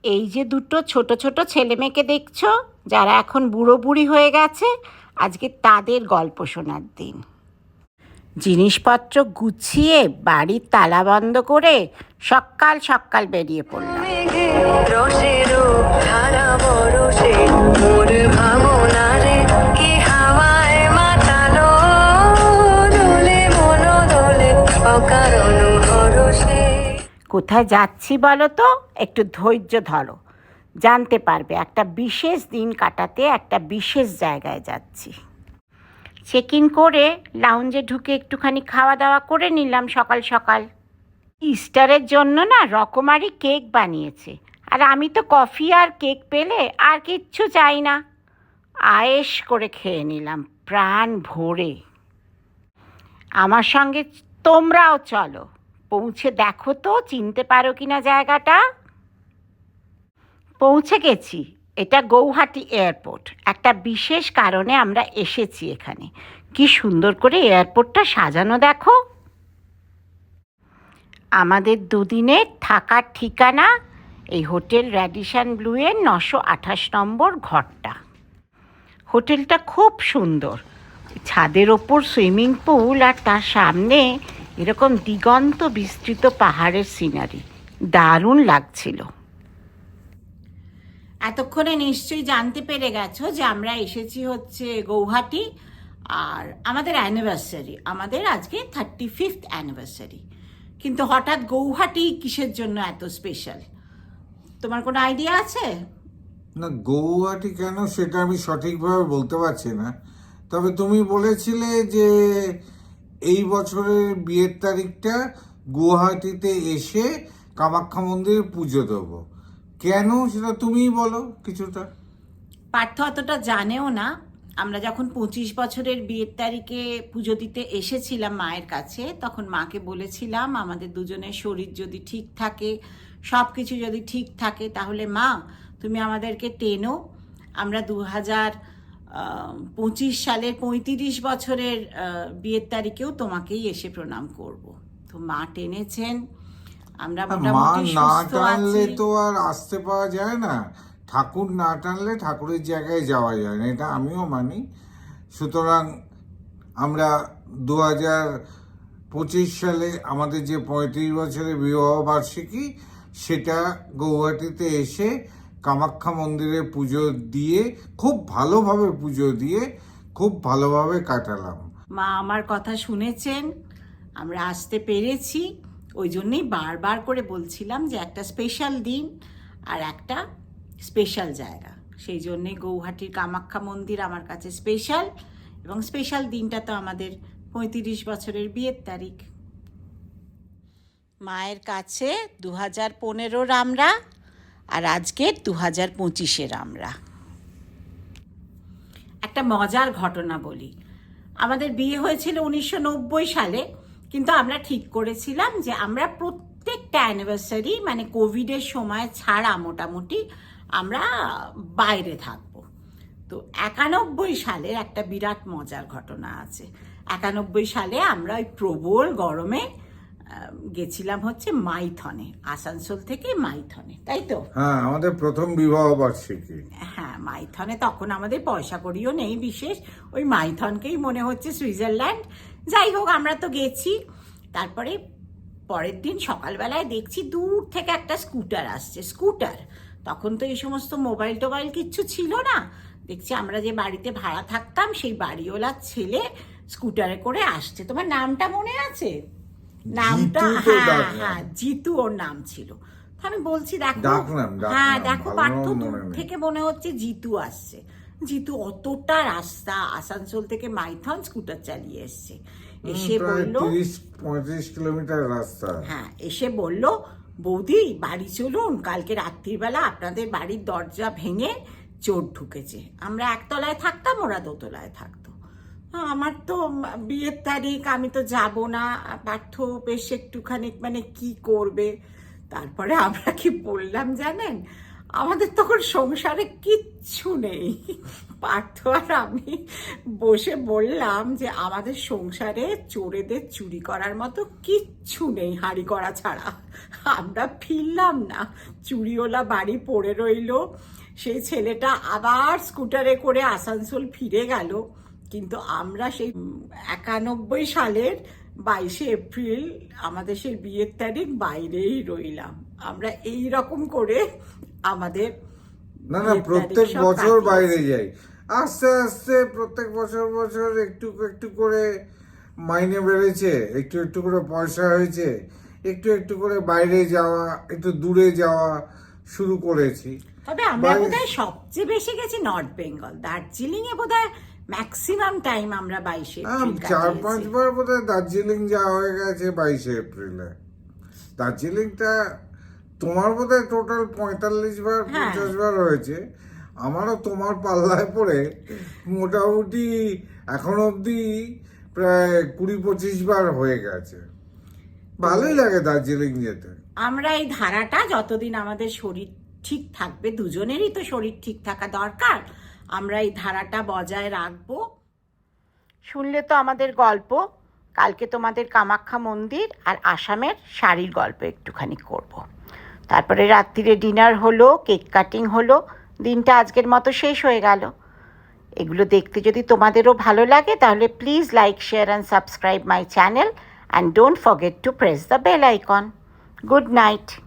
এই যে দুটো ছোট ছোট ছেলে মেয়েকে দেখছো, যারা এখন বুড়ো বুড়ি হয়ে গেছে, আজকে তাদের গল্প শোনার দিন। জিনিসপত্র গুছিয়ে বাড়ির তালা বন্ধ করে সকাল সকাল বেরিয়ে পড়লাম। কোথায় যাচ্ছি বলো তো? একটু ধৈর্য ধরো, জানতে পারবে। একটা বিশেষ দিন কাটাতে একটা বিশেষ জায়গায় যাচ্ছি। চেক ইন করে লাউঞ্জে ঢুকে একটুখানি খাওয়া দাওয়া করে নিলাম সকাল সকাল। ইস্টারের জন্য না রকমারি কেক বানিয়েছে, আর আমি তো কফি আর কেক পেলে আর কিচ্ছু চাই না। আয়েশ করে খেয়ে নিলাম প্রাণ ভরে। আমার সঙ্গে তোমরাও চলো, পৌঁছে দেখো তো চিনতে পারো কিনা জায়গাটা। পৌঁছে গেছি, এটা গৌহাটি এয়ারপোর্ট। একটা বিশেষ কারণে আমরা এসেছি এখানে। কি সুন্দর করে এয়ারপোর্টটা সাজানো দেখো। আমাদের দুদিনের থাকার ঠিকানা এই হোটেল র্যাডিসন ব্লুয়ের 928 নম্বর ঘরটা। হোটেলটা খুব সুন্দর, ছাদের ওপর সুইমিং পুল, আর তার সামনে এরকম দিগন্ত বিস্তৃত পাহাড়ের সিনারি। দারুণ লাগছিল। এতক্ষণে নিশ্চয়ই জানতে পেরে গেছো যে আমরা এসেছি হচ্ছে গৌহাটি, আর আমাদের অ্যানিভার্সারি, আমাদের আজকে 35th অ্যানিভার্সারি। কিন্তু হঠাৎ গৌহাটি কিসের জন্য এত স্পেশাল, তোমার কোনো আইডিয়া আছে? না, গৌহাটি কেন সেটা আমি সঠিকভাবে বলতে পারছি না। তবে তুমি বলেছিলে যে এই বছরের বিয়ের তারিখটা গুয়াহাটিতে এসে কামাখ্যা মন্দিরে পুজো দেবো। কেন সেটা তুমিই বলো কিছুটা। পার্থ অতটা জানেও না। আমরা যখন 25 বছরের বিয়ের তারিখে পুজো দিতে এসেছিলাম মায়ের কাছে, তখন মাকে বলেছিলাম আমাদের দুজনের শরীর যদি ঠিক থাকে, সব কিছু যদি ঠিক থাকে, তাহলে মা তুমি আমাদেরকে টেনো। আমরা 2025 সালের 35 বছরের বিয়ের তারিখেও তোমাকেই এসে প্রণাম করব। তো মা টেনেছেন, আমরা মা মোটামুটি না সুস্থ টানলে আছি। তো আর আসতে পাওয়া যায় না। ঠাকুর না টানলে ঠাকুরের জায়গায় যাওয়া যায় না, এটা আমিও মানি। সুতরাং আমরা 2025 সালে আমাদের যে 35 বছরের বিবাহ বার্ষিকী, সেটা গৌহাটিতে এসে কামাখ্যা মন্দিরে পুজো দিয়ে, খুব ভালোভাবে পুজো দিয়ে খুব ভালোভাবে কাটালাম। মা আমার কথা শুনেছেন, আমরা আসতে পেরেছি। ওই জন্যেই বারবার করে বলছিলাম যে একটা স্পেশাল দিন আর একটা স্পেশাল জায়গা। সেই জন্যে গৌহাটির কামাখ্যা মন্দির আমার কাছে স্পেশাল, এবং স্পেশাল দিনটা তো আমাদের 35 বছরের বিয়ের তারিখ। মায়ের কাছে 2015 আমরা, আর আজকে 2025 আমরা। একটা মজার ঘটনা বলি। আমাদের বিয়ে হয়েছিল 1990 সালে, কিন্তু আমরা ঠিক করেছিলাম যে আমরা প্রত্যেকটা অ্যানিভার্সারি, মানে কোভিডের সময় ছাড়া মোটামুটি আমরা বাইরে থাকবো। তো 91 সালের একটা বিরাট মজার ঘটনা আছে। 91 সালে আমরা ওই প্রবল গরমে গেছিলাম হচ্ছে মাইথনে, আসানসোল থেকে মাইথনে, তাই তো? হ্যাঁ, আমাদের প্রথম বিবাহ বার্ষিকী। হ্যাঁ, মাইথনে তখন আমাদের পয়সা কড়িও নেই বিশেষ, ওই মাইথনকেই মনে হচ্ছে সুইজারল্যান্ড। যাই হোক, আমরা তো গেছি। তারপরে পরের দিন সকালবেলায় দেখছি দূর থেকে একটা স্কুটার আসছে। স্কুটার, তখন তো এই সমস্ত মোবাইল টোবাইল কিচ্ছু ছিল না। দেখছি আমরা যে বাড়িতে ভাড়া থাকতাম সেই বাড়িওয়ালার ছেলে স্কুটারে করে আসছে। তোমার নামটা মনে আছে? নামটা, হ্যাঁ হ্যাঁ, জিতু ওর নাম ছিল। আমি বলছি দেখো, হ্যাঁ দেখো পার্থ, দূর থেকে মনে হচ্ছে জিতু আসছে। জিতু অতটা রাস্তা আসানসোল থেকে মাইথন স্কুটার চালিয়ে এসছে। এসে বলল 30-35 কিলোমিটার রাস্তা। হ্যাঁ, এসে বলল বৌদি বাড়ি চলুন, কালকে রাত্রিবেলা আপনাদের বাড়ির দরজা ভেঙে চোর ঢুকেছে। আমরা একতলায় থাকতাম, ওরা দোতলায় থাকতো। আমার তো বিয়ের তারিখ, আমি তো যাব না। পার্থ বেশ একটুখানি মানে কি করবে। তারপরে আমরা কি বললাম জানেন? আমাদের তখন সংসারে কিচ্ছু নেই। পার্থ আর আমি বসে বললাম যে আমাদের সংসারে চোরেদের চুরি করার মতো কিচ্ছু নেই হাঁড়ি করা ছাড়া। আমরা ফিরলাম না, চুরিওয়ালা বাড়ি পড়ে রইলো। সেই ছেলেটা আবার স্কুটারে করে আসানসোল ফিরে গেল। কিন্তু আমরা সেই 91 সালের 22শে এপ্রিল আমাদের সেই বিয়ের তারিখ বাইরেই রইলাম। আমরা এই রকম করে আমাদের না না, বিয়ের প্রত্যেক তারিখ সব বছর কাটিয়েছি। বাইরে যাই, আস্তে আস্তে প্রত্যেক বছর বছর একটু একটু করে মাইনে বেড়েছে, একটু একটু করে পয়সা হয়েছে, একটু একটু করে বাইরে যাওয়া, একটু দূরে যাওয়া শুরু করেছি। তবে আমরা বাইরে- বোধহয় সবচেয়ে বেশি গেছি নর্থ বেঙ্গল, দার্জিলিং এ বোধহয় ম্যাক্সিমাম টাইম আমরা 22শে এপ্রিল 4-5 কাটিয়েছি। বার বোধহয় দার্জিলিং যাওয়া হয়ে গেছে 22শে এপ্রিলে। দার্জিলিংটা তোমার বোধহয় টোটাল 45 বার হ্যাঁ। 50 বার হয়েছে। আমারও তোমার পাল্লায় পড়ে মোটামুটি এখন অবধি প্রায় 20-25 বার হয়ে গেছে। ভালোই লাগে দার্জিলিং যেতে। আমরা এই ধারাটা যতদিন আমাদের শরীর ঠিক থাকবে, দুজনেরই তো শরীর ঠিক থাকা দরকার, আমরা এই ধারাটা বজায় রাখবো। শুনলে তো আমাদের গল্প। কালকে তোমাদের কামাখ্যা মন্দির আর আসামের শাড়ির গল্প একটুখানি করব। তারপরে রাত্রিরে ডিনার হলো, কেক কাটিং হলো, দিনটা আজকের মতো শেষ হয়ে গেল। এগুলো দেখতে যদি তোমাদেরও ভালো লাগে তাহলে please like, share and subscribe my channel and don't forget to press the bell icon. Good night.